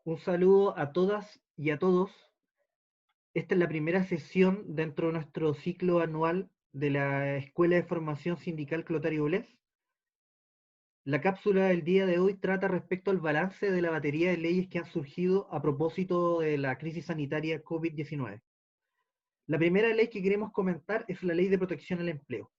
Un saludo a todas y a todos. Esta es la primera sesión dentro de nuestro ciclo anual de la Escuela de Formación Sindical Clotario Blés. La cápsula del día de hoy trata respecto al balance de la batería de leyes que han surgido a propósito de la crisis sanitaria COVID-19. La primera ley que queremos comentar es la Ley de Protección al Empleo.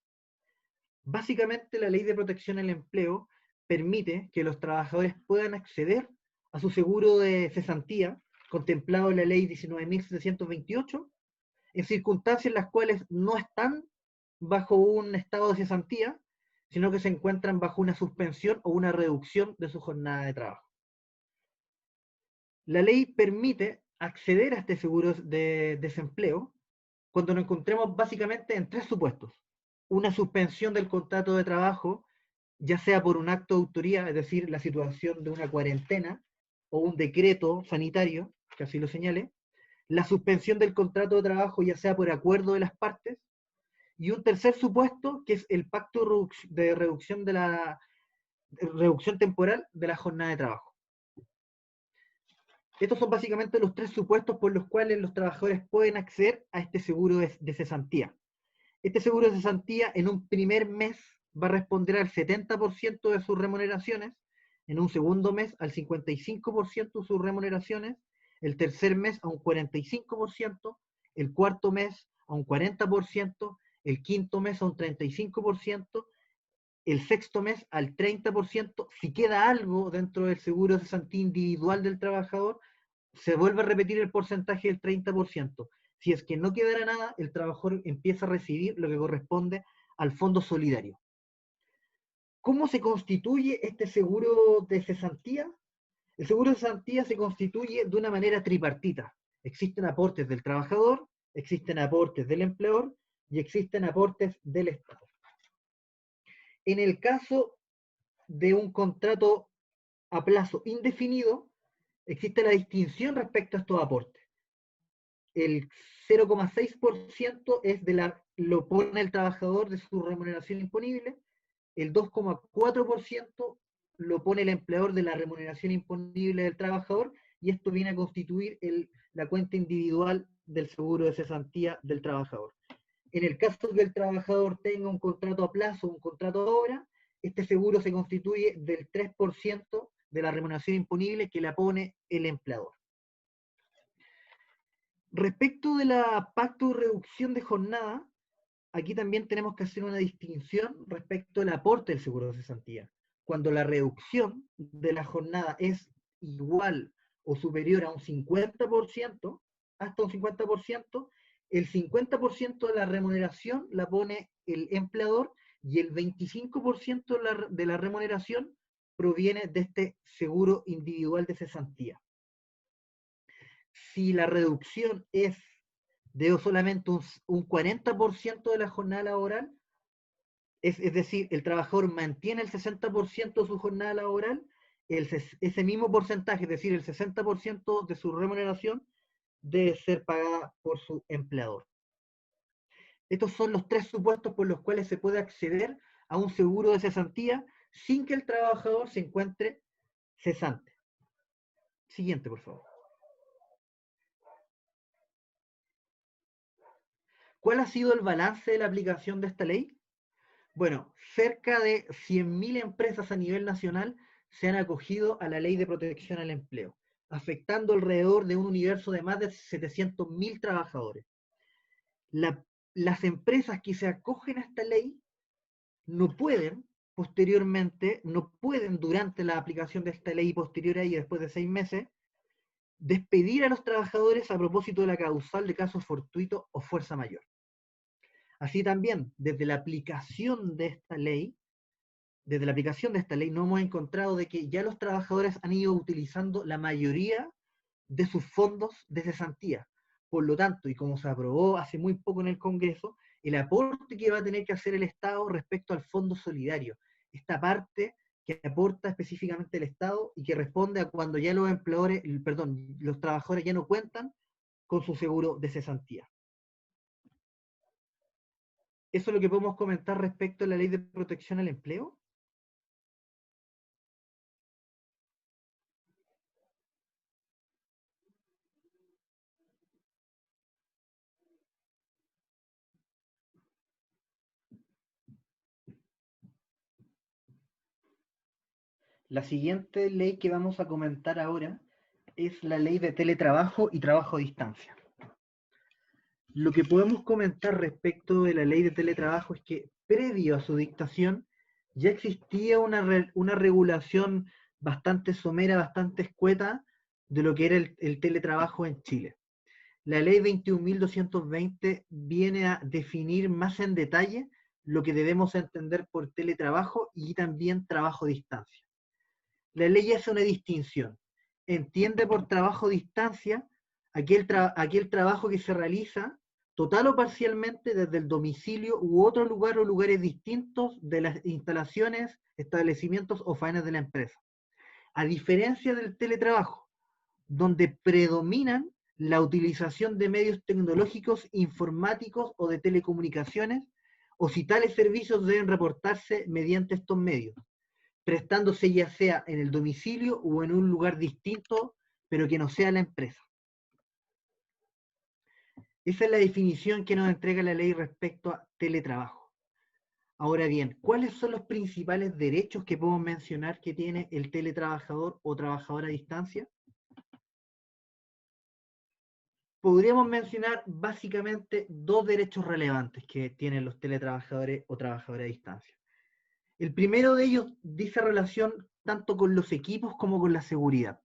Básicamente, la Ley de Protección al Empleo permite que los trabajadores puedan acceder a su seguro de cesantía, contemplado en la Ley 19.728, en circunstancias en las cuales no están bajo un estado de cesantía, sino que se encuentran bajo una suspensión o una reducción de su jornada de trabajo. La ley permite acceder a este seguro de desempleo cuando nos encontremos básicamente en tres supuestos. Una suspensión del contrato de trabajo, ya sea por un acto de autoría, es decir, la situación de una cuarentena o un decreto sanitario, que así lo señale, la suspensión del contrato de trabajo, ya sea por acuerdo de las partes, y un tercer supuesto, que es el pacto de reducción de la reducción temporal de la jornada de trabajo. Estos son básicamente los tres supuestos por los cuales los trabajadores pueden acceder a este seguro de cesantía. Este seguro de cesantía en un primer mes va a responder al 70% de sus remuneraciones, en un segundo mes al 55% de sus remuneraciones, el tercer mes a un 45%, el cuarto mes a un 40%, el quinto mes a un 35%, el sexto mes al 30%. Si queda algo dentro del seguro de cesantía individual del trabajador, se vuelve a repetir el porcentaje del 30%. Si es que no quedara nada, el trabajador empieza a recibir lo que corresponde al fondo solidario. ¿Cómo se constituye este seguro de cesantía? El seguro de cesantía se constituye de una manera tripartita. Existen aportes del trabajador, existen aportes del empleador y existen aportes del Estado. En el caso de un contrato a plazo indefinido, existe la distinción respecto a estos aportes. El 0,6% es lo pone el trabajador de su remuneración imponible, el 2,4% lo pone el empleador de la remuneración imponible del trabajador, y esto viene a constituir la cuenta individual del seguro de cesantía del trabajador. En el caso que el trabajador tenga un contrato a plazo, un contrato de obra, este seguro se constituye del 3% de la remuneración imponible que la pone el empleador. Respecto de la pacto de reducción de jornada, aquí también tenemos que hacer una distinción respecto al aporte del seguro de cesantía. Cuando la reducción de la jornada es igual o superior a un 50%, hasta un 50%, el 50% de la remuneración la pone el empleador y el 25% de la remuneración proviene de este seguro individual de cesantía. Si la reducción es de solamente un 40% de la jornada laboral, es decir, el trabajador mantiene el 60% de su jornada laboral, ese mismo porcentaje, es decir, el 60% de su remuneración, debe ser pagada por su empleador. Estos son los tres supuestos por los cuales se puede acceder a un seguro de cesantía sin que el trabajador se encuentre cesante. Siguiente, por favor. ¿Cuál ha sido el balance de la aplicación de esta ley? Bueno, cerca de 100.000 empresas a nivel nacional se han acogido a la Ley de Protección al Empleo, afectando alrededor de un universo de más de 700.000 trabajadores. Las empresas que se acogen a esta ley no pueden posteriormente, no pueden durante la aplicación de esta ley posterior a ella, después de 6 meses, despedir a los trabajadores a propósito de la causal de caso fortuito o fuerza mayor. Así también, desde la aplicación de esta ley, no hemos encontrado de que ya los trabajadores han ido utilizando la mayoría de sus fondos de cesantía. Por lo tanto, y como se aprobó hace muy poco en el Congreso, el aporte que va a tener que hacer el Estado respecto al fondo solidario, esta parte que aporta específicamente el Estado y que responde a cuando ya los trabajadores ya no cuentan con su seguro de cesantía. Eso es lo que podemos comentar respecto a la Ley de Protección al Empleo. La siguiente ley que vamos a comentar ahora es la ley de teletrabajo y trabajo a distancia. Lo que podemos comentar respecto de la ley de teletrabajo es que previo a su dictación ya existía una regulación bastante somera, bastante escueta de lo que era el teletrabajo en Chile. La ley 21.220 viene a definir más en detalle lo que debemos entender por teletrabajo y también trabajo a distancia. La ley hace una distinción. Entiende por trabajo a distancia aquel trabajo que se realiza total o parcialmente desde el domicilio u otro lugar o lugares distintos de las instalaciones, establecimientos o faenas de la empresa. A diferencia del teletrabajo, donde predominan la utilización de medios tecnológicos, informáticos o de telecomunicaciones, o si tales servicios deben reportarse mediante estos medios, prestándose ya sea en el domicilio o en un lugar distinto, pero que no sea la empresa. Esa es la definición que nos entrega la ley respecto a teletrabajo. Ahora bien, ¿cuáles son los principales derechos que podemos mencionar que tiene el teletrabajador o trabajador a distancia? Podríamos mencionar básicamente dos derechos relevantes que tienen los teletrabajadores o trabajadores a distancia. El primero de ellos dice relación tanto con los equipos como con la seguridad.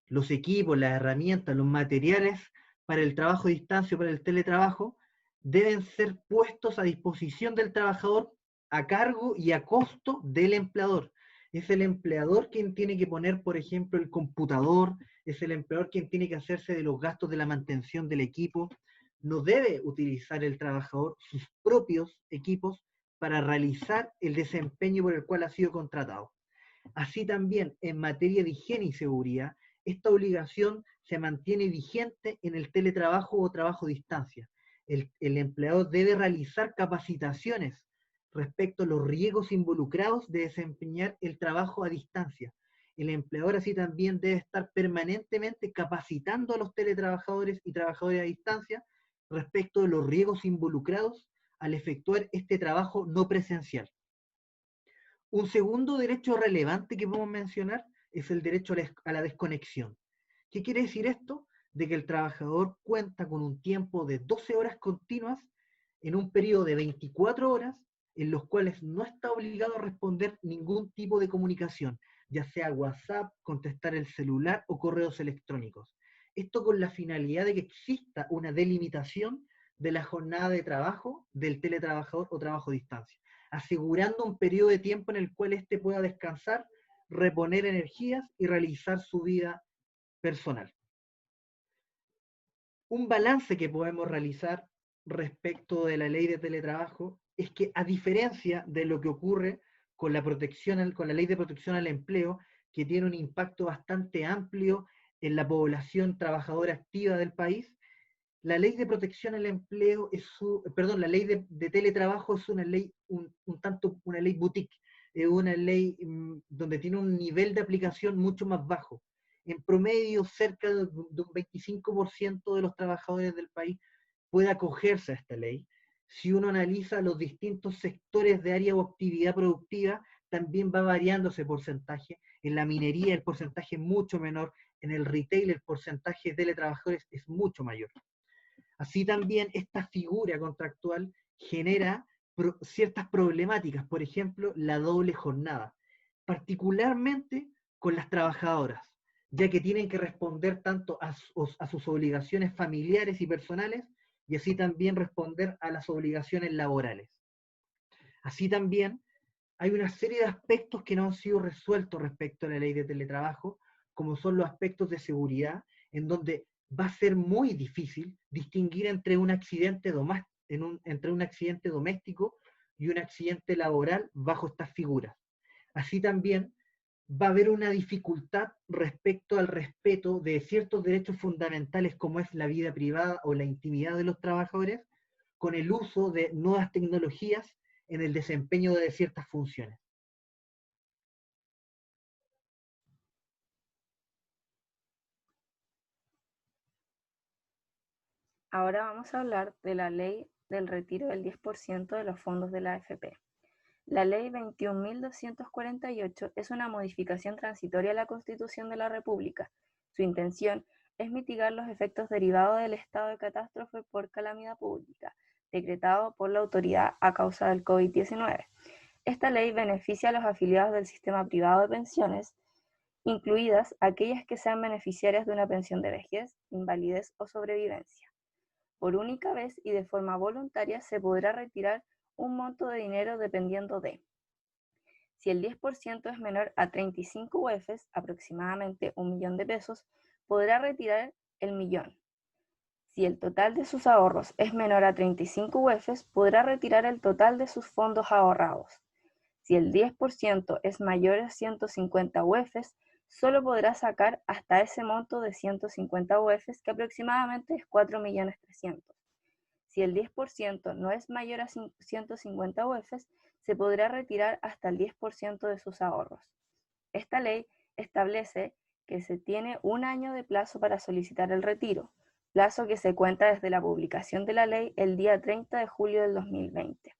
Los equipos, las herramientas, los materiales para el trabajo a distancia o para el teletrabajo deben ser puestos a disposición del trabajador a cargo y a costo del empleador. Es el empleador quien tiene que poner, por ejemplo, el computador, es el empleador quien tiene que hacerse de los gastos de la mantención del equipo. No debe utilizar el trabajador sus propios equipos para realizar el desempeño por el cual ha sido contratado. Así también, en materia de higiene y seguridad, esta obligación se mantiene vigente en el teletrabajo o trabajo a distancia. El empleador debe realizar capacitaciones respecto a los riesgos involucrados de desempeñar el trabajo a distancia. El empleador así también debe estar permanentemente capacitando a los teletrabajadores y trabajadores a distancia respecto de los riesgos involucrados al efectuar este trabajo no presencial. Un segundo derecho relevante que podemos mencionar es el derecho a la desconexión. ¿Qué quiere decir esto? De que el trabajador cuenta con un tiempo de 12 horas continuas en un periodo de 24 horas en los cuales no está obligado a responder ningún tipo de comunicación, ya sea WhatsApp, contestar el celular o correos electrónicos. Esto con la finalidad de que exista una delimitación de la jornada de trabajo del teletrabajador o trabajo a distancia, asegurando un periodo de tiempo en el cual éste pueda descansar, reponer energías y realizar su vida personal. Un balance que podemos realizar respecto de la ley de teletrabajo es que, a diferencia de lo que ocurre con con la ley de protección al empleo, que tiene un impacto bastante amplio en la población trabajadora activa del país, la ley de protección al empleo la ley de teletrabajo es una ley un tanto una ley boutique, es una ley donde tiene un nivel de aplicación mucho más bajo. En promedio, cerca de un 25% de los trabajadores del país puede acogerse a esta ley. Si uno analiza los distintos sectores de área o actividad productiva, también va variando ese porcentaje. En la minería el porcentaje es mucho menor, en el retail el porcentaje de teletrabajadores es mucho mayor. Así también esta figura contractual genera ciertas problemáticas, por ejemplo, la doble jornada, particularmente con las trabajadoras, ya que tienen que responder tanto a sus obligaciones familiares y personales y así también responder a las obligaciones laborales. Así también hay una serie de aspectos que no han sido resueltos respecto a la ley de teletrabajo, como son los aspectos de seguridad, en donde va a ser muy difícil distinguir entre entre un accidente doméstico y un accidente laboral bajo estas figuras. Así también va a haber una dificultad respecto al respeto de ciertos derechos fundamentales como es la vida privada o la intimidad de los trabajadores con el uso de nuevas tecnologías en el desempeño de ciertas funciones. Ahora vamos a hablar de la ley del retiro del 10% de los fondos de la AFP. La Ley 21.248 es una modificación transitoria a la Constitución de la República. Su intención es mitigar los efectos derivados del estado de catástrofe por calamidad pública, decretado por la autoridad a causa del COVID-19. Esta ley beneficia a los afiliados del sistema privado de pensiones, incluidas aquellas que sean beneficiarias de una pensión de vejez, invalidez o sobrevivencia. Por única vez y de forma voluntaria se podrá retirar un monto de dinero dependiendo de: si el 10% es menor a 35 UFs, aproximadamente 1.000.000 de pesos, podrá retirar el millón. Si el total de sus ahorros es menor a 35 UFs, podrá retirar el total de sus fondos ahorrados. Si el 10% es mayor a 150 UFs, solo podrá sacar hasta ese monto de 150 UFs, que aproximadamente es 4.300.000. Si el 10% no es mayor a 150 UFs, se podrá retirar hasta el 10% de sus ahorros. Esta ley establece que se tiene un año de plazo para solicitar el retiro, plazo que se cuenta desde la publicación de la ley el día 30 de julio del 2020.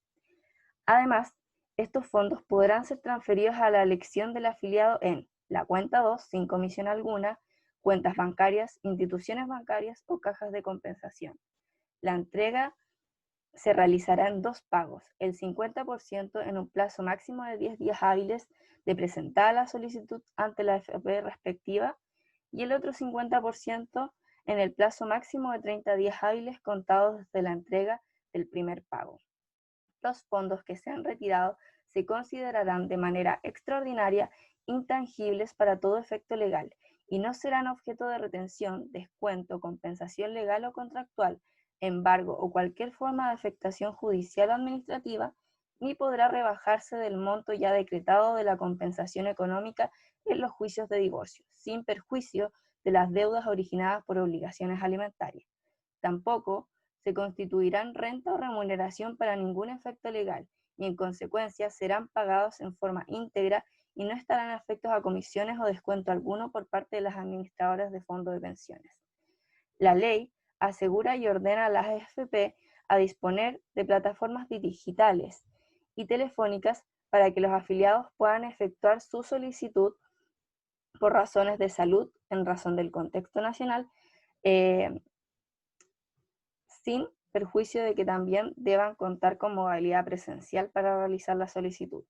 Además, estos fondos podrán ser transferidos a la elección del afiliado en la cuenta 2, sin comisión alguna, cuentas bancarias, instituciones bancarias o cajas de compensación. La entrega se realizará en 2 pagos, el 50% en un plazo máximo de 10 días hábiles de presentar la solicitud ante la AFP respectiva, y el otro 50% en el plazo máximo de 30 días hábiles contados desde la entrega del primer pago. Los fondos que sean retirados se considerarán de manera extraordinaria intangibles para todo efecto legal y no serán objeto de retención, descuento, compensación legal o contractual, embargo o cualquier forma de afectación judicial o administrativa, ni podrá rebajarse del monto ya decretado de la compensación económica en los juicios de divorcio, sin perjuicio de las deudas originadas por obligaciones alimentarias. Tampoco se constituirán renta o remuneración para ningún efecto legal y en consecuencia serán pagados en forma íntegra y no estarán afectos a comisiones o descuento alguno por parte de las administradoras de fondos de pensiones. La ley asegura y ordena a las AFP a disponer de plataformas digitales y telefónicas para que los afiliados puedan efectuar su solicitud por razones de salud en razón del contexto nacional, sin perjuicio de que también deban contar con modalidad presencial para realizar la solicitud.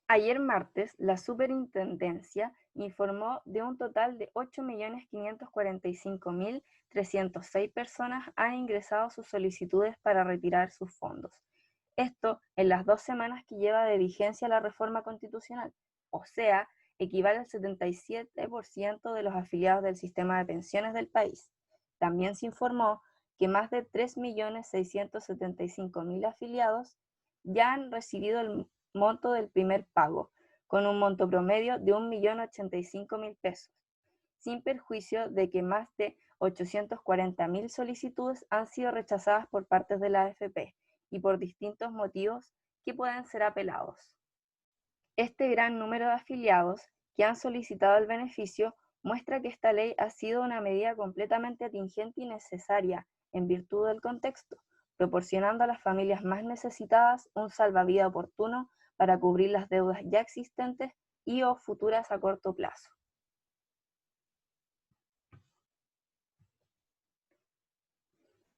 Ayer martes, la Superintendencia informó de un total de 8.545.306 personas han ingresado sus solicitudes para retirar sus fondos. Esto en las 2 semanas que lleva de vigencia la reforma constitucional, o sea, equivale al 77% de los afiliados del sistema de pensiones del país. También se informó que más de 3.675.000 afiliados ya han recibido el monto del primer pago, con un monto promedio de 1.085.000 pesos, sin perjuicio de que más de 840.000 solicitudes han sido rechazadas por parte de la AFP y por distintos motivos que pueden ser apelados. Este gran número de afiliados que han solicitado el beneficio muestra que esta ley ha sido una medida completamente atingente y necesaria en virtud del contexto, proporcionando a las familias más necesitadas un salvavidas oportuno para cubrir las deudas ya existentes y o futuras a corto plazo.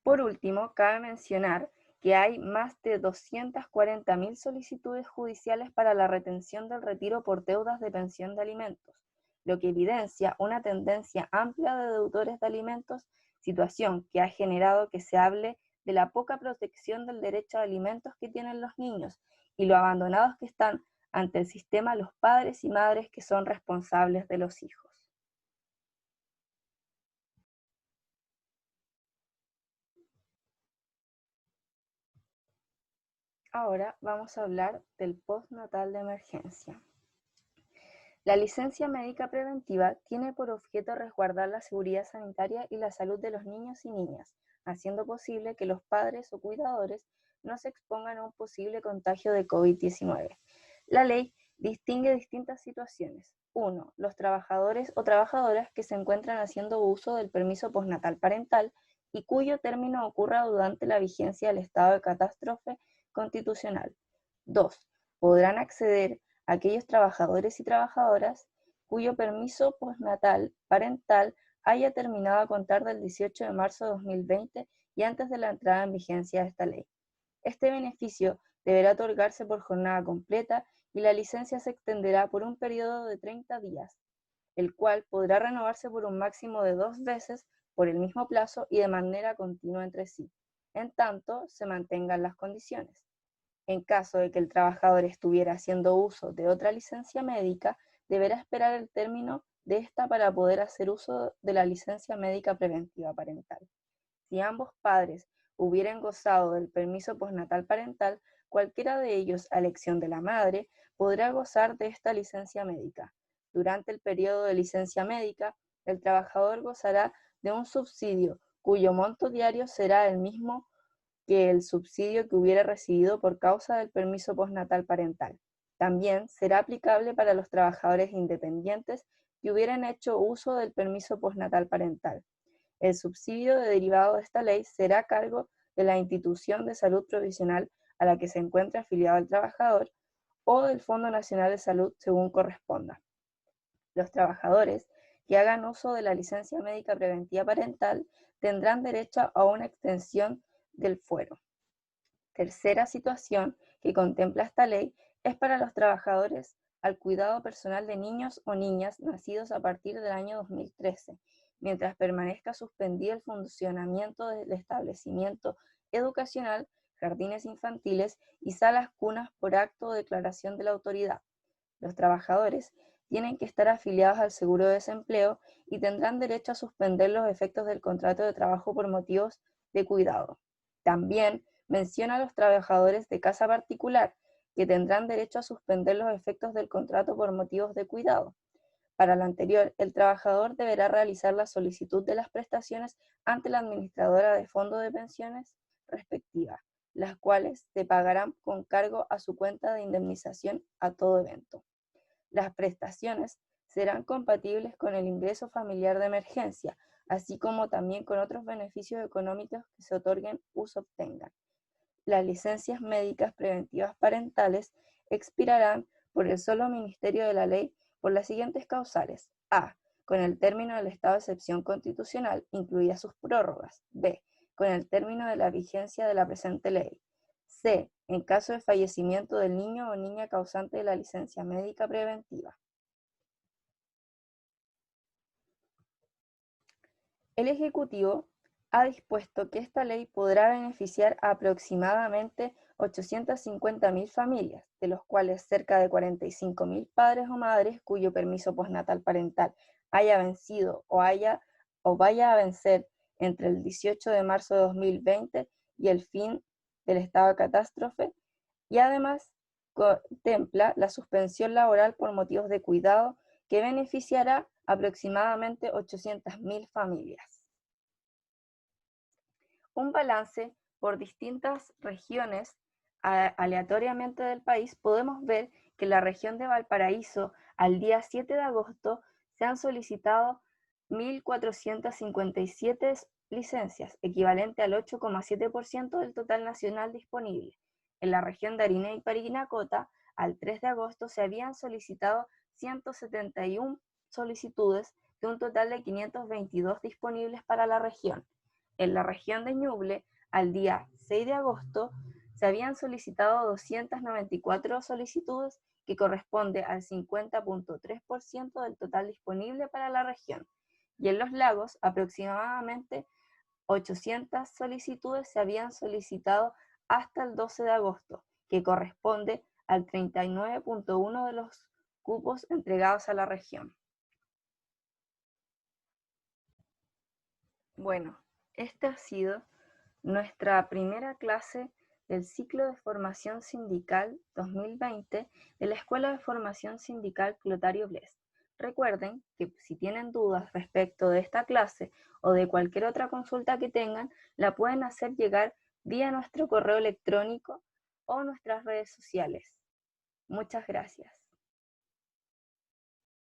Por último, cabe mencionar que hay más de 240.000 solicitudes judiciales para la retención del retiro por deudas de pensión de alimentos, lo que evidencia una tendencia amplia de deudores de alimentos, situación que ha generado que se hable de la poca protección del derecho a alimentos que tienen los niños y lo abandonados que están ante el sistema los padres y madres que son responsables de los hijos. Ahora vamos a hablar del postnatal de emergencia. La licencia médica preventiva tiene por objeto resguardar la seguridad sanitaria y la salud de los niños y niñas, haciendo posible que los padres o cuidadores no se expongan a un posible contagio de COVID-19. La ley distingue distintas situaciones. 1. Los trabajadores o trabajadoras que se encuentran haciendo uso del permiso postnatal parental y cuyo término ocurra durante la vigencia del estado de catástrofe constitucional. 2. Podrán acceder aquellos trabajadores y trabajadoras cuyo permiso postnatal parental haya terminado a contar del 18 de marzo de 2020 y antes de la entrada en vigencia de esta ley. Este beneficio deberá otorgarse por jornada completa y la licencia se extenderá por un periodo de 30 días, el cual podrá renovarse por un máximo de 2 veces por el mismo plazo y de manera continua entre sí, en tanto se mantengan las condiciones. En caso de que el trabajador estuviera haciendo uso de otra licencia médica, deberá esperar el término de esta para poder hacer uso de la licencia médica preventiva parental. Si ambos padres hubieran gozado del permiso postnatal parental, cualquiera de ellos, a elección de la madre, podrá gozar de esta licencia médica. Durante el periodo de licencia médica, el trabajador gozará de un subsidio cuyo monto diario será el mismo que el subsidio que hubiera recibido por causa del permiso postnatal parental. También será aplicable para los trabajadores independientes que hubieran hecho uso del permiso postnatal parental. El subsidio derivado de esta ley será a cargo de la institución de salud provisional a la que se encuentre afiliado el trabajador o del Fondo Nacional de Salud según corresponda. Los trabajadores que hagan uso de la licencia médica preventiva parental tendrán derecho a una extensión del fuero. Tercera situación que contempla esta ley es para los trabajadores al cuidado personal de niños o niñas nacidos a partir del año 2013, mientras permanezca suspendido el funcionamiento del establecimiento educacional, jardines infantiles y salas cunas por acto o declaración de la autoridad. Los trabajadores tienen que estar afiliados al seguro de desempleo y tendrán derecho a suspender los efectos del contrato de trabajo por motivos de cuidado. También menciona a los trabajadores de casa particular, que tendrán derecho a suspender los efectos del contrato por motivos de cuidado. Para lo anterior, el trabajador deberá realizar la solicitud de las prestaciones ante la administradora de fondo de pensiones respectiva, las cuales se pagarán con cargo a su cuenta de indemnización a todo evento. Las prestaciones serán compatibles con el ingreso familiar de emergencia, así como también con otros beneficios económicos que se otorguen o se obtengan. Las licencias médicas preventivas parentales expirarán por el solo ministerio de la ley por las siguientes causales: A. Con el término del estado de excepción constitucional, incluidas sus prórrogas. B. Con el término de la vigencia de la presente ley. C. En caso de fallecimiento del niño o niña causante de la licencia médica preventiva. El Ejecutivo ha dispuesto que esta ley podrá beneficiar a aproximadamente 850.000 familias, de los cuales cerca de 45.000 padres o madres cuyo permiso postnatal parental haya vencido o vaya a vencer entre el 18 de marzo de 2020 y el fin del estado de catástrofe, y además contempla la suspensión laboral por motivos de cuidado que beneficiará aproximadamente 800.000 familias. Un balance por distintas regiones aleatoriamente del país, podemos ver que en la región de Valparaíso, al día 7 de agosto, se han solicitado 1.457 licencias, equivalente al 8,7% del total nacional disponible. En la región de Ariné y Parinacota, al 3 de agosto se habían solicitado 171 solicitudes de un total de 522 disponibles para la región. En la región de Ñuble, al día 6 de agosto, se habían solicitado 294 solicitudes, que corresponde al 50,3% del total disponible para la región. Y en Los Lagos, aproximadamente 800 solicitudes se habían solicitado hasta el 12 de agosto, que corresponde al 39,1% de los cupos entregados a la región. Bueno, esta ha sido nuestra primera clase del ciclo de formación sindical 2020 de la Escuela de Formación Sindical Clotario Blest. Recuerden que si tienen dudas respecto de esta clase o de cualquier otra consulta que tengan, la pueden hacer llegar vía nuestro correo electrónico o nuestras redes sociales. Muchas gracias.